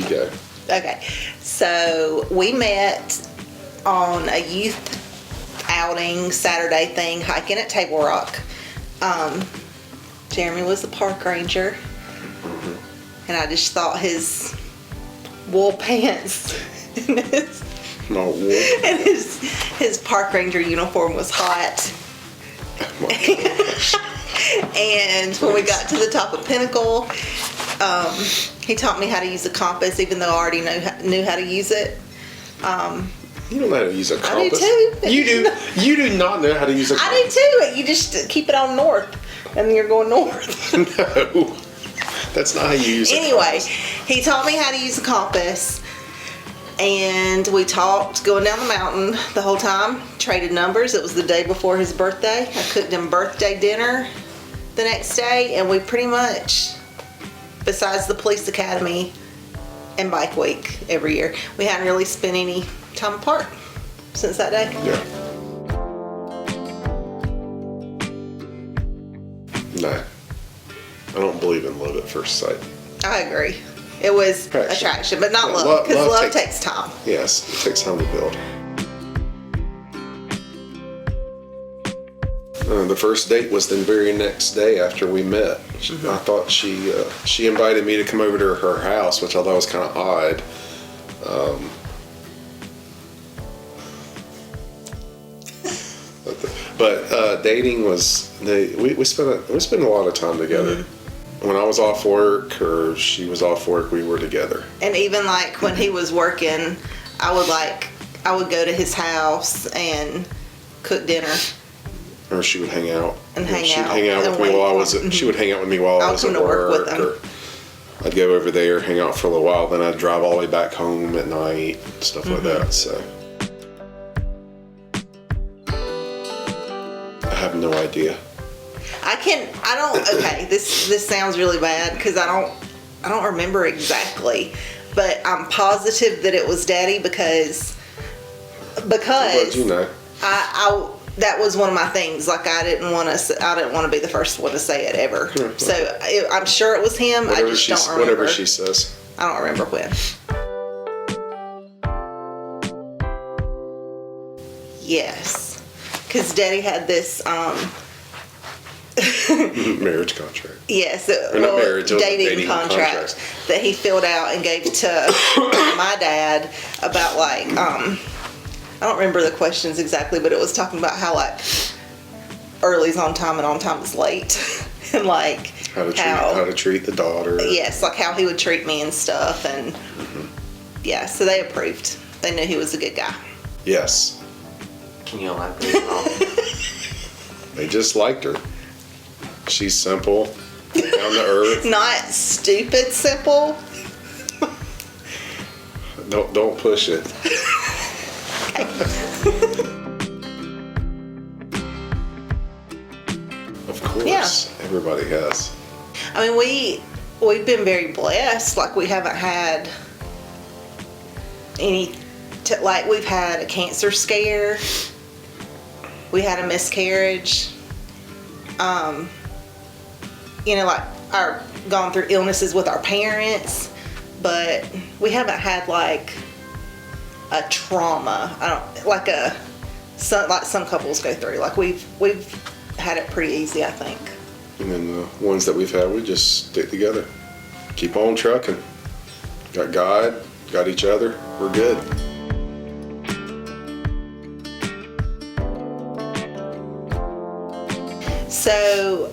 go. Okay. So we met on a youth outing Saturday thing, hiking at Table Rock. Jeremy was the park ranger. And I just thought his wool pants and his park ranger uniform was hot. Oh my gosh. And when we got to the top of Pinnacle, he taught me how to use a compass, even though I already knew how to use it. You don't know how to use a compass. I do too. You do not know how to use a compass. I do too. You just keep it on north, and then you're going north. No, that's not how you use a compass. Anyway, he taught me how to use a compass, and we talked going down the mountain the whole time, traded numbers. It was the day before his birthday. I cooked him birthday dinner the next day, and we pretty much, besides the police academy and bike week every year, we hadn't really spent any time apart since that day. Yeah. No. I don't believe in love at first sight. I agree. It was attraction, but not love, because love takes time. Yes, it takes time to build. The first date was the very next day after we met. I thought she invited me to come over to her house, which I thought was kind of odd. But dating was we spent a lot of time together. When I was off work or she was off work, we were together. And even like when he was working, I would go to his house and cook dinner. Or she would hang out. She would hang out with me while I was. She would hang out with me while I was at work. Or I'd go over there, hang out for a little while, then I'd drive all the way back home at night, stuff like that. So I have no idea. Okay, this sounds really bad because I don't remember exactly, but I'm positive that it was Daddy because you know. That was one of my things. Like I didn't want to be the first one to say it ever. Yeah, so I'm sure it was him. I just don't remember. Whatever she says. I don't remember when. Yes, because Daddy had this marriage contract. Yes, dating contract that he filled out and gave to my dad about like I don't remember the questions exactly, but it was talking about how like early's on time and on time is late, and like how to treat the daughter. Yes, like how he would treat me and stuff, and yeah, so they approved. They knew he was a good guy. Yes. Can you elaborate on? They just liked her. She's simple, down to earth. Not stupid simple. Don't push it. Of course, everybody has. I mean, we've been very blessed. Like we haven't had any. We've had a cancer scare. We had a miscarriage. Gone through illnesses with our parents, but we haven't had like a trauma. Some couples go through. Like we've had it pretty easy, I think. And then the ones that we've had, we just stick together, keep on trucking. Got God, got each other. We're good. So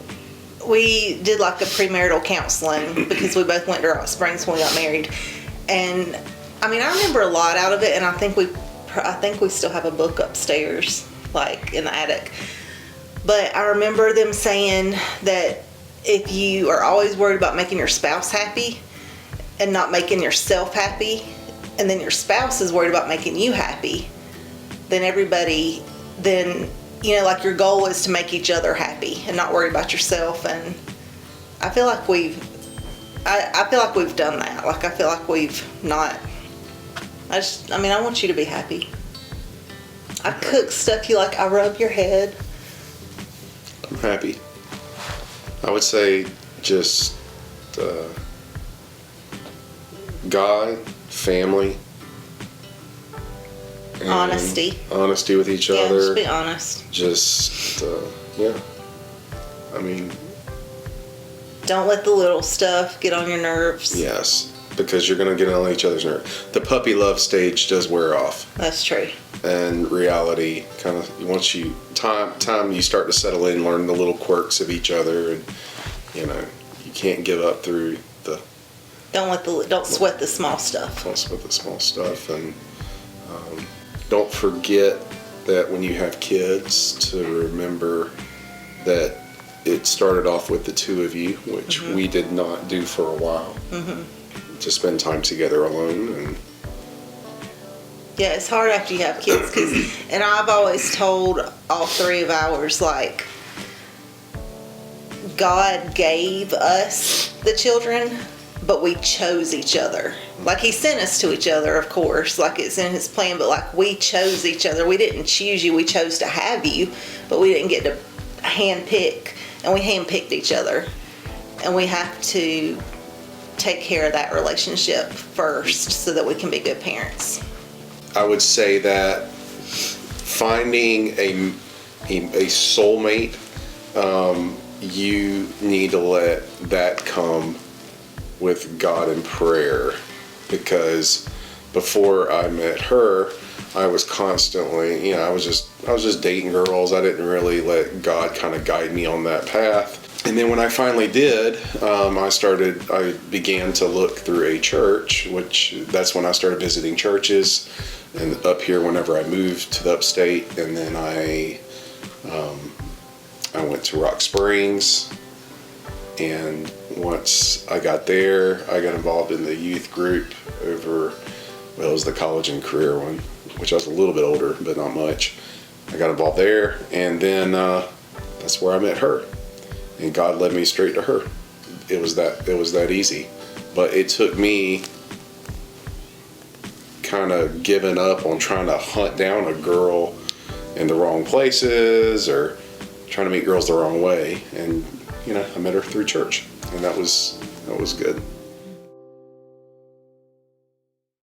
we did like a premarital counseling because we both went to Rock Springs when we got married, and I mean I remember a lot out of it, and I think we still have a book upstairs, like in the attic. But I remember them saying that if you are always worried about making your spouse happy and not making yourself happy, and then your spouse is worried about making you happy, then like your goal is to make each other happy and not worry about yourself. And I feel like we've done that. Like I feel like we've not. I want you to be happy. I cook stuff you like. I rub your head. I'm happy. I would say just God, family, and honesty with each other. Just be honest. Yeah. I mean, don't let the little stuff get on your nerves. Yes, because you're going to get on each other's nerves. The puppy love stage does wear off. That's true. And reality kind of, once you you start to settle in, learn the little quirks of each other, and you can't give up through the. Don't sweat the small stuff. Don't sweat the small stuff, and don't forget that when you have kids, to remember that it started off with the two of you, which we did not do for a while. To spend time together alone. And yeah, it's hard after you have kids, and I've always told all three of ours, like, God gave us the children, but we chose each other. Like, he sent us to each other, of course, like it's in his plan, but like, we chose each other. We didn't choose you, we chose to have you, but we didn't get to handpick, and we handpicked each other. And we have to take care of that relationship first so that we can be good parents. I would say that finding a soulmate, you need to let that come with God in prayer, because before I met her, I was constantly, I was just dating girls. I didn't really let God kind of guide me on that path. And then when I finally did, I began to look through a church, that's when I started visiting churches, and up here whenever I moved to the upstate. And then I went to Rock Springs, and once I got there, I got involved in the youth group it was the college and career one, which I was a little bit older, but not much. I got involved there, and then that's where I met her. And God led me straight to her. It was that easy. But it took me kind of giving up on trying to hunt down a girl in the wrong places or trying to meet girls the wrong way. And I met her through church, and that was good.